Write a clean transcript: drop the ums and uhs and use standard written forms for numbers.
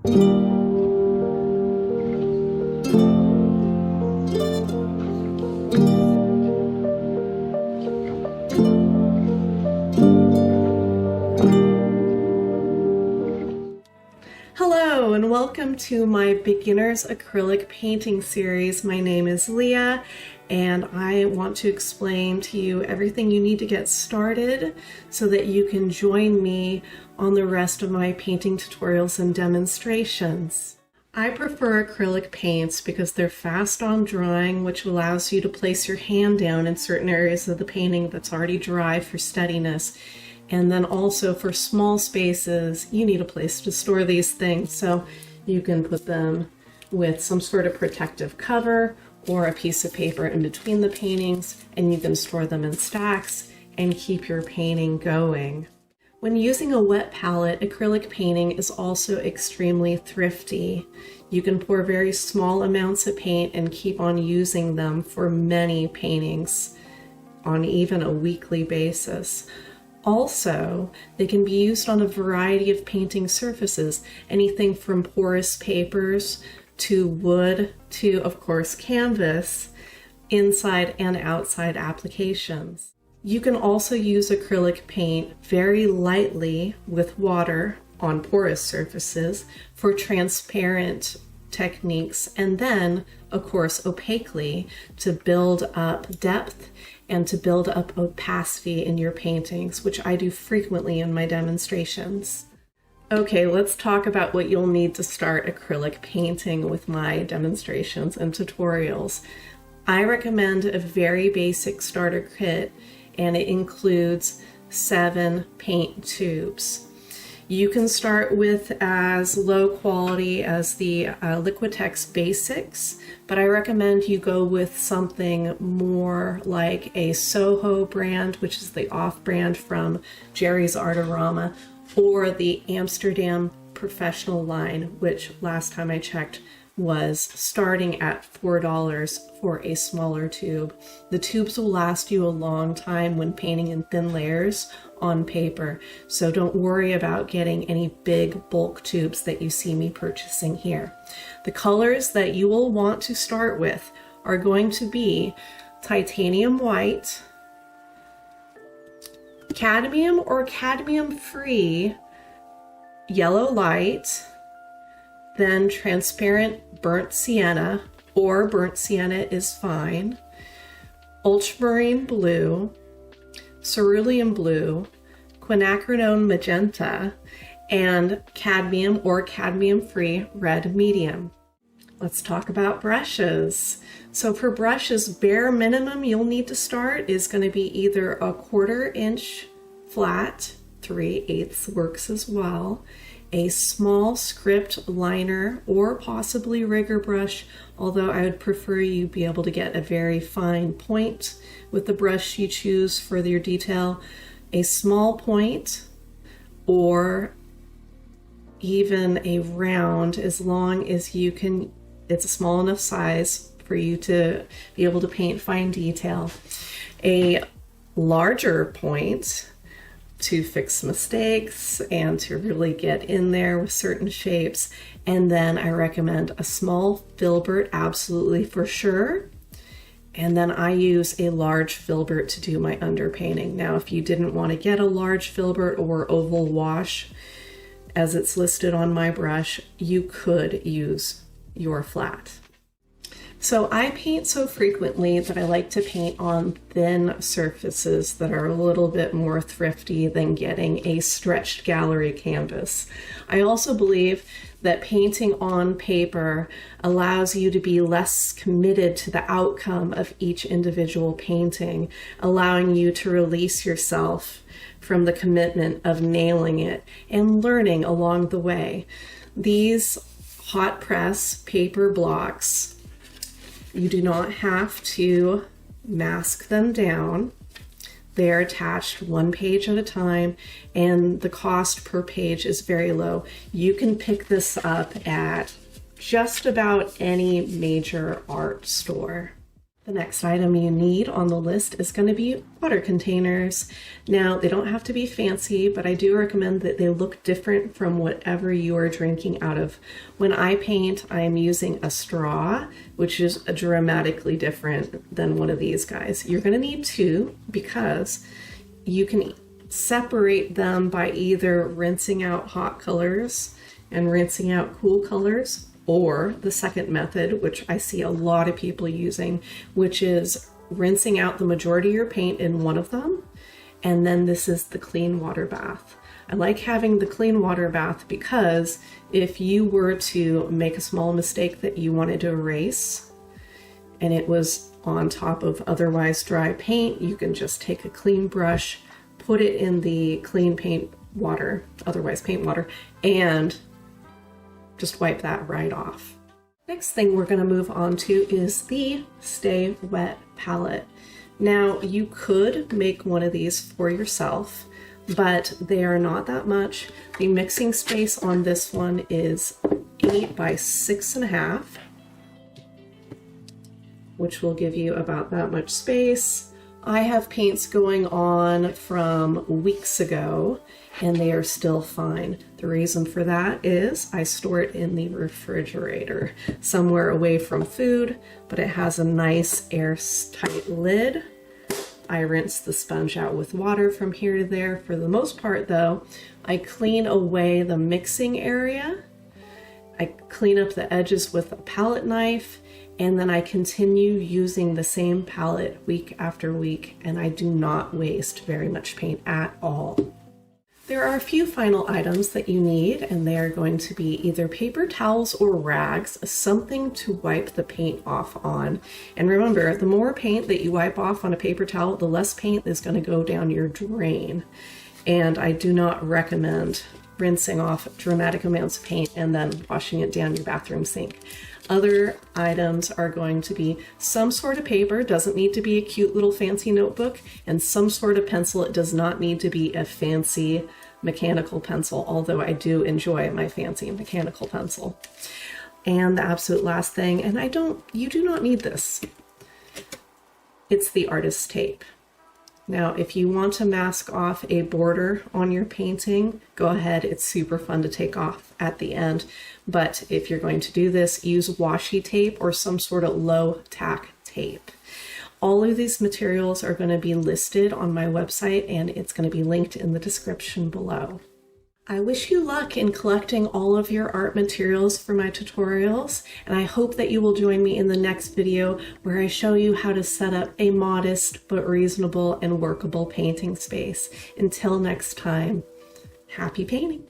Hello and welcome to my beginner's acrylic painting series. My name is Leah and I want to explain to you everything you need to get started so that you can join me on the rest of my painting tutorials and demonstrations. I prefer acrylic paints because they're fast on drying, which allows you to place your hand down in certain areas of the painting that's already dry for steadiness. And then also for small spaces, you need a place to store these things. So you can put them with some sort of protective cover or a piece of paper in between the paintings, and you can store them in stacks and keep your painting going. When using a wet palette, acrylic painting is also extremely thrifty. You can pour very small amounts of paint and keep on using them for many paintings on even a weekly basis. Also, they can be used on a variety of painting surfaces, anything from porous papers to wood to, of course, canvas, inside and outside applications. You can also use acrylic paint very lightly with water on porous surfaces for transparent techniques, and then, of course, opaquely to build up depth and to build up opacity in your paintings, which I do frequently in my demonstrations. Okay, let's talk about what you'll need to start acrylic painting with my demonstrations and tutorials. I recommend a very basic starter kit, and it includes 7 paint tubes. You can start with as low quality as the Liquitex Basics, but I recommend you go with something more like a SoHo brand, which is the off-brand from Jerry's Artarama, or the Amsterdam Professional line, which last time I checked was starting at $4 for a smaller tube. The tubes will last you a long time when painting in thin layers on paper, so don't worry about getting any big bulk tubes that you see me purchasing here. The colors that you will want to start with are going to be titanium white, cadmium or cadmium free yellow light, then transparent burnt sienna, or burnt sienna is fine, ultramarine blue, cerulean blue, quinacridone magenta, and cadmium or cadmium-free red medium. Let's talk about brushes. So for brushes, bare minimum you'll need to start is going to be either a 1/4 inch flat, 3/8 works as well, a small script liner, or possibly rigger brush, although I would prefer you be able to get a very fine point with the brush you choose for your detail, a small point, or even a round, as long as you can, it's a small enough size for you to be able to paint fine detail. A larger point to fix mistakes and to really get in there with certain shapes. And then I recommend a small filbert, absolutely for sure. And then I use a large filbert to do my underpainting. Now, if you didn't want to get a large filbert or oval wash, as it's listed on my brush, you could use your flat. So I paint so frequently that I like to paint on thin surfaces that are a little bit more thrifty than getting a stretched gallery canvas. I also believe that painting on paper allows you to be less committed to the outcome of each individual painting, allowing you to release yourself from the commitment of nailing it and learning along the way. These hot press paper blocks, you do not have to mask them down. They're attached 1 page at a time, and the cost per page is very low. You can pick this up at just about any major art store. The next item you need on the list is going to be water containers. Now, they don't have to be fancy, but I do recommend that they look different from whatever you are drinking out of. When I paint, I'm using a straw, which is dramatically different than one of these guys. You're going to need two because you can separate them by either rinsing out hot colors and rinsing out cool colors, or the second method, which I see a lot of people using, which is rinsing out the majority of your paint in one of them, and then this is the clean water bath. I like having the clean water bath because if you were to make a small mistake that you wanted to erase and it was on top of otherwise dry paint, you can just take a clean brush, put it in the clean paint water, otherwise paint water, and just wipe that right off. Next thing we're going to move on to is the Stay Wet palette. Now, you could make one of these for yourself, but they are not that much. The mixing space on this one is 8 by 6.5, which will give you about that much space. I have paints going on from weeks ago and they are still fine. The reason for that is I store it in the refrigerator, somewhere away from food, but it has a nice airtight lid. I rinse the sponge out with water from here to there. For the most part though, I clean away the mixing area. I clean up the edges with a palette knife, and then I continue using the same palette week after week, and I do not waste very much paint at all. There are a few final items that you need, and they are going to be either paper towels or rags, something to wipe the paint off on. And remember, the more paint that you wipe off on a paper towel, the less paint is going to go down your drain. And I do not recommend rinsing off dramatic amounts of paint and then washing it down your bathroom sink. Other items are going to be some sort of paper, doesn't need to be a cute little fancy notebook, and some sort of pencil. It does not need to be a fancy mechanical pencil, although I do enjoy my fancy mechanical pencil. And the absolute last thing, and you do not need this, it's the artist's tape. Now, if you want to mask off a border on your painting, go ahead. It's super fun to take off at the end. But if you're going to do this, use washi tape or some sort of low tack tape. All of these materials are going to be listed on my website, and it's going to be linked in the description below. I wish you luck in collecting all of your art materials for my tutorials, and I hope that you will join me in the next video where I show you how to set up a modest but reasonable and workable painting space. Until next time, happy painting!